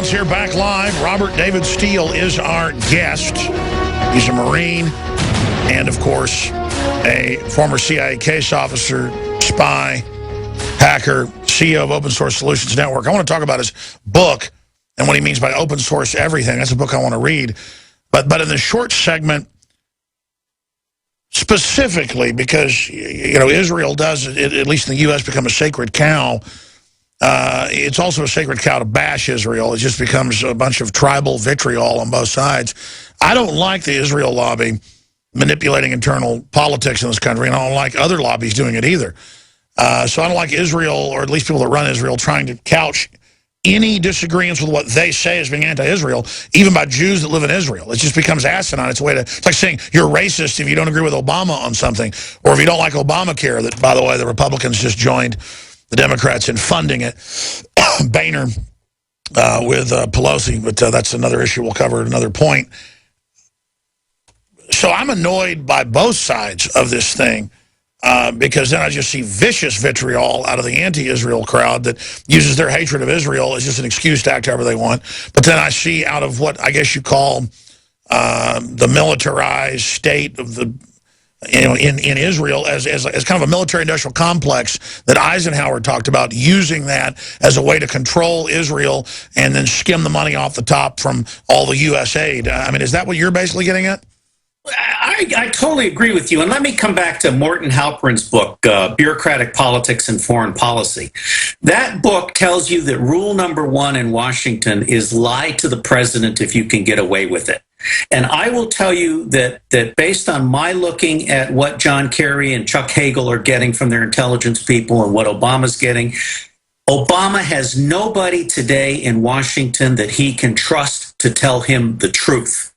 Balance here, back live. Robert David Steele is our guest. He's a Marine and, of course, a former CIA case officer, spy, hacker, CEO of Open Source Solutions Network. I want to talk about his book and what he means by open source everything. That's a book I want to read. But in the short segment, specifically because, you know, Israel does, at least in the U.S., become a sacred cow. It's also a sacred cow to bash Israel. It just becomes a bunch of tribal vitriol on both sides. I don't like the Israel lobby manipulating internal politics in this country, and I don't like other lobbies doing it either. So I don't like Israel, or at least people that run Israel, trying to couch any disagreements with what they say as being anti-Israel, even by Jews that live in Israel. It just becomes asinine. It's a way to, it's like saying you're racist if you don't agree with Obama on something, or if you don't like Obamacare, that, by the way, the Republicans just joined the Democrats in funding it. Boehner with Pelosi, but that's another issue we'll cover at another point. So I'm annoyed by both sides of this thing because then I just see vicious vitriol out of the anti-Israel crowd that uses their hatred of Israel as just an excuse to act however they want. But then I see out of what I guess you call the militarized state of the, you know, in Israel as kind of a military-industrial complex that Eisenhower talked about, using that as a way to control Israel and then skim the money off the top from all the U.S. aid. I mean, is that what you're basically getting at? I totally agree with you. And let me come back to Morton Halperin's book, Bureaucratic Politics and Foreign Policy. That book tells you that rule number one in Washington is lie to the president if you can get away with it. And I will tell you that based on my looking at what John Kerry and Chuck Hagel are getting from their intelligence people and what Obama's getting, Obama has nobody today in Washington that he can trust to tell him the truth.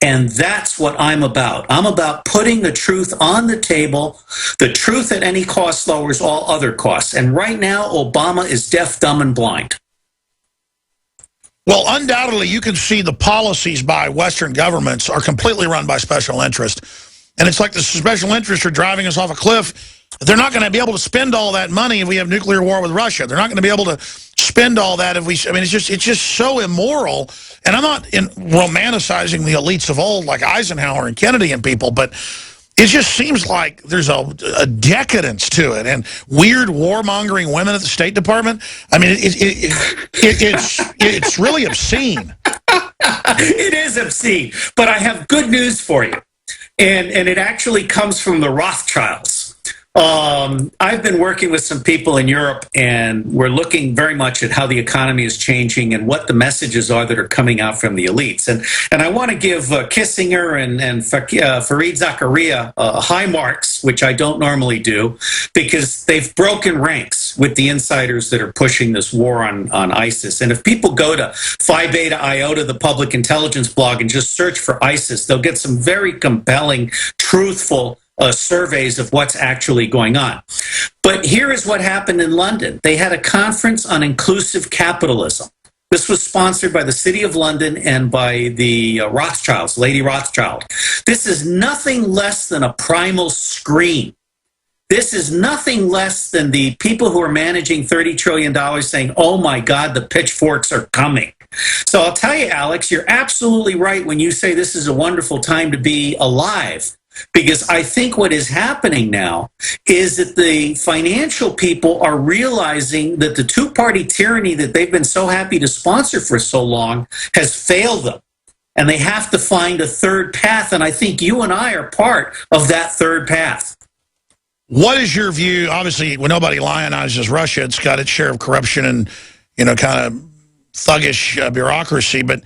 And that's what I'm about. I'm about putting the truth on the table. The truth at any cost lowers all other costs. And right now, Obama is deaf, dumb, and blind. Well, undoubtedly, you can see the policies by Western governments are completely run by special interest. And it's like the special interests are driving us off a cliff. They're not going to be able to spend all that money if we have nuclear war with Russia. They're not going to be able to spend all that if we, I mean, it's just so immoral. And I'm not romanticizing the elites of old like Eisenhower and Kennedy and people, but it just seems like there's a decadence to it, and weird warmongering women at the State Department. I mean, it's really obscene. It is obscene, but I have good news for you, and it actually comes from the Rothschilds. I've been working with some people in Europe, and we're looking very much at how the economy is changing and what the messages are that are coming out from the elites. And I want to give Kissinger and Fareed Zakaria high marks, which I don't normally do, because they've broken ranks with the insiders that are pushing this war on ISIS. And if people go to Phi Beta Iota, the public intelligence blog, and just search for ISIS, they'll get some very compelling, truthful surveys of what's actually going on. But here is what happened in London. They had a conference on inclusive capitalism. This was sponsored by the City of London and by the Rothschilds, Lady Rothschild. This is nothing less than a primal scream. This is nothing less than the people who are managing $30 trillion saying, oh my God, the pitchforks are coming. So I'll tell you, Alex, you're absolutely right when you say this is a wonderful time to be alive. Because I think what is happening now is that the financial people are realizing that the two-party tyranny that they've been so happy to sponsor for so long has failed them. And they have to find a third path. And I think you and I are part of that third path. What is your view? Obviously, when nobody lionizes Russia, it's got its share of corruption and, you know, kind of thuggish bureaucracy. But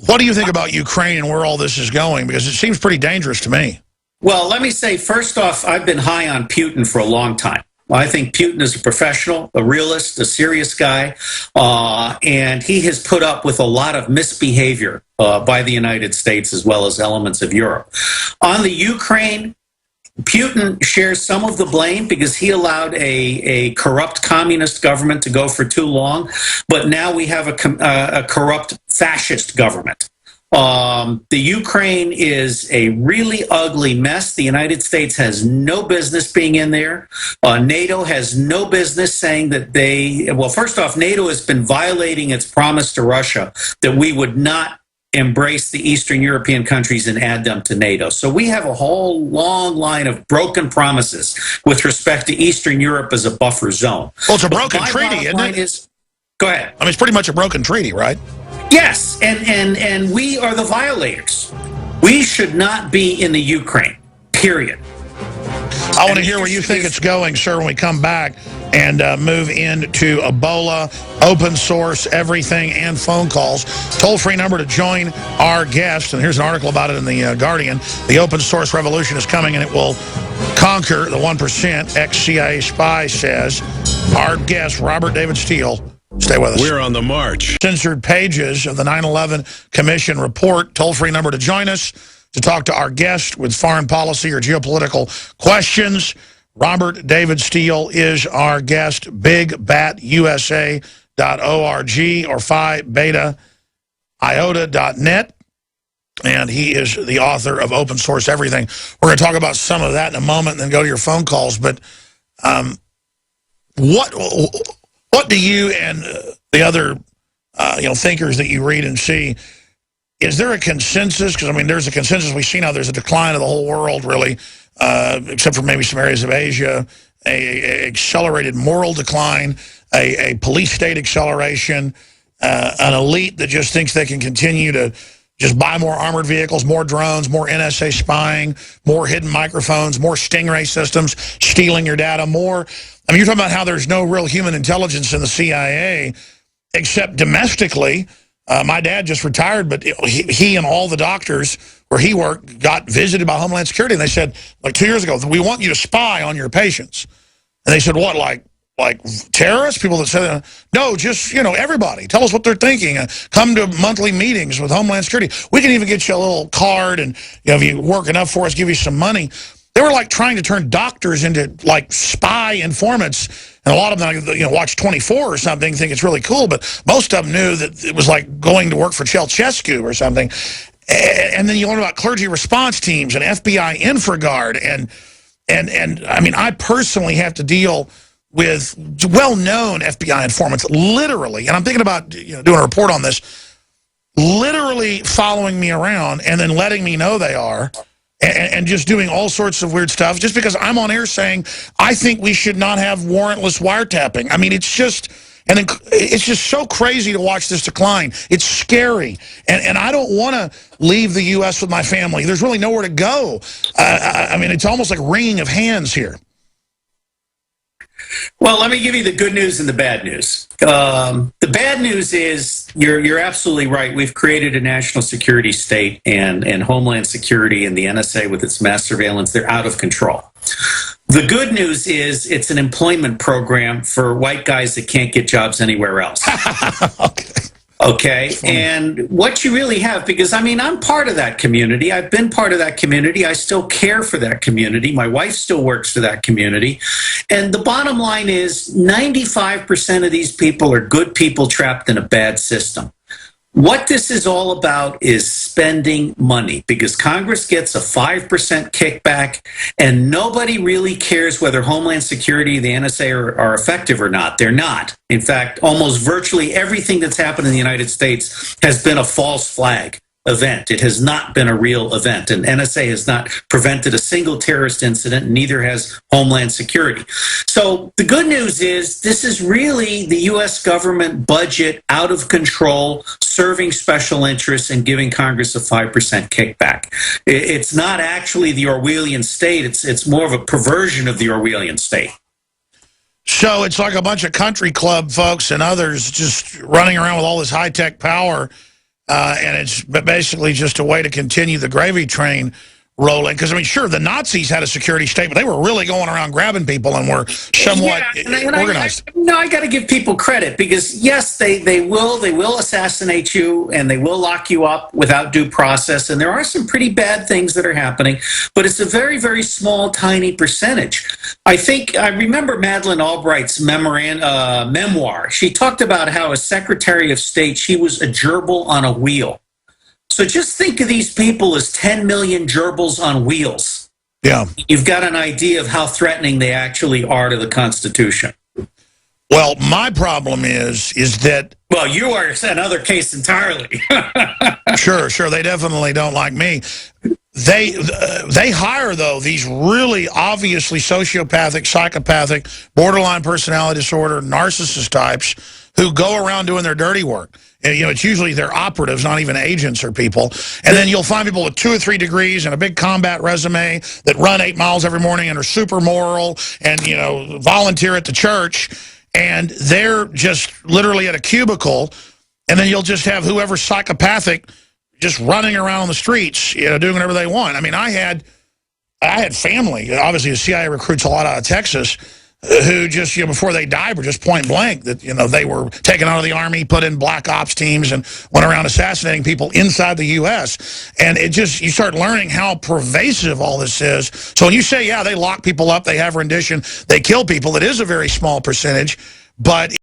what do you think about Ukraine and where all this is going? Because it seems pretty dangerous to me. Well, let me say, first off, I've been high on Putin for a long time. I think Putin is a professional, a realist, a serious guy, and he has put up with a lot of misbehavior by the United States as well as elements of Europe. On the Ukraine, Putin shares some of the blame because he allowed a corrupt communist government to go for too long, but now we have a corrupt fascist government. The Ukraine is a really ugly mess. The United States has no business being in there. NATO has no business saying that well, first off, NATO has been violating its promise to Russia that we would not embrace the Eastern European countries and add them to NATO. So we have a whole long line of broken promises with respect to Eastern Europe as a buffer zone. Well, it's a broken treaty, isn't it? Go ahead. I mean, it's pretty much a broken treaty, right? Yes, and we are the violators. We should not be in the Ukraine, period. I want to hear where you think it's going, sir, when we come back and move into Ebola, open source, everything, and phone calls. Toll-free number to join our guest, and here's an article about it in the Guardian. The open source revolution is coming, and it will conquer the 1%, ex-CIA spy says. Our guest, Robert David Steele. Stay with us. We're on the march. Censored pages of the 9/11 Commission report. Toll-free number to join us to talk to our guest with foreign policy or geopolitical questions. Robert David Steele is our guest. BigBatUSA.org or Phi Beta Iota.net. And he is the author of Open Source Everything. We're going to talk about some of that in a moment and then go to your phone calls. But what do you and the other thinkers that you read and see, is there a consensus? Because, I mean, there's a consensus. We see now there's a decline of the whole world, really, except for maybe some areas of Asia, a accelerated moral decline, a police state acceleration, an elite that just thinks they can continue to just buy more armored vehicles, more drones, more NSA spying, more hidden microphones, more stingray systems, stealing your data, more. I mean, you're talking about how there's no real human intelligence in the CIA, except domestically. My dad just retired, but he and all the doctors where he worked got visited by Homeland Security, and they said, like 2 years ago, we want you to spy on your patients. And they said, what, like terrorists? People that said, no, just, everybody. Tell us what they're thinking. Come to monthly meetings with Homeland Security. We can even get you a little card, and if you work enough for us, give you some money. They were like trying to turn doctors into like spy informants, and a lot of them, watch 24 or something, think it's really cool, but most of them knew that it was like going to work for Ceausescu or something. And then you learn about clergy response teams and FBI InfraGard, and I mean, I personally have to deal with well-known FBI informants, literally, and I'm thinking about doing a report on this, literally following me around and then letting me know they are. And just doing all sorts of weird stuff just because I'm on air saying I think we should not have warrantless wiretapping. I mean, it's just so crazy to watch this decline. It's scary. And I don't want to leave the U.S. with my family. There's really nowhere to go. I mean, it's almost like wringing of hands here. Well, let me give you the good news and the bad news. The bad news is you're absolutely right. We've created a national security state, and Homeland Security and the NSA with its mass surveillance, they're out of control. The good news is it's an employment program for white guys that can't get jobs anywhere else. Okay, and what you really have, because I mean, I'm part of that community. I've been part of that community. I still care for that community. My wife still works for that community. And the bottom line is 95% of these people are good people trapped in a bad system. What this is all about is spending money, because Congress gets a 5% kickback, and nobody really cares whether Homeland Security and the NSA are effective or not. They're not. In fact, almost virtually everything that's happened in the United States has been a false flag event. It has not been a real event, and NSA has not prevented a single terrorist incident, and neither has Homeland Security. So the good news is this is really the U.S. government budget out of control, serving special interests and giving Congress a 5% kickback. It's not actually the Orwellian state. It's more of a perversion of the Orwellian state. So it's like a bunch of country club folks and others just running around with all this high-tech power. And it's basically just a way to continue the gravy train rolling. Because, I mean, sure, the Nazis had a security state, but they were really going around grabbing people and were somewhat organized. I got to give people credit, because, yes, they will assassinate you and they will lock you up without due process. And there are some pretty bad things that are happening, but it's a very, very small, tiny percentage. I remember Madeleine Albright's memoir. She talked about how as Secretary of State, she was a gerbil on a wheel. So just think of these people as 10 million gerbils on wheels. Yeah. You've got an idea of how threatening they actually are to the Constitution. Well, my problem is that... Well, you are another case entirely. Sure, they definitely don't like me. They hire, though, these really obviously sociopathic, psychopathic, borderline personality disorder, narcissist types who go around doing their dirty work. And, you know, it's usually their operatives, not even agents or people. And then you'll find people with 2 or 3 degrees and a big combat resume that run 8 miles every morning and are super moral and, you know, volunteer at the church. And they're just literally at a cubicle. And then you'll just have whoever's psychopathic just running around on the streets, you know, doing whatever they want. I mean, I had family. Obviously, the CIA recruits a lot out of Texas who just, you know, before they died were just point blank that, you know, they were taken out of the Army, put in black ops teams, and went around assassinating people inside the U.S. And it just, you start learning how pervasive all this is. So when you say, yeah, they lock people up, they have rendition, they kill people, it is a very small percentage, but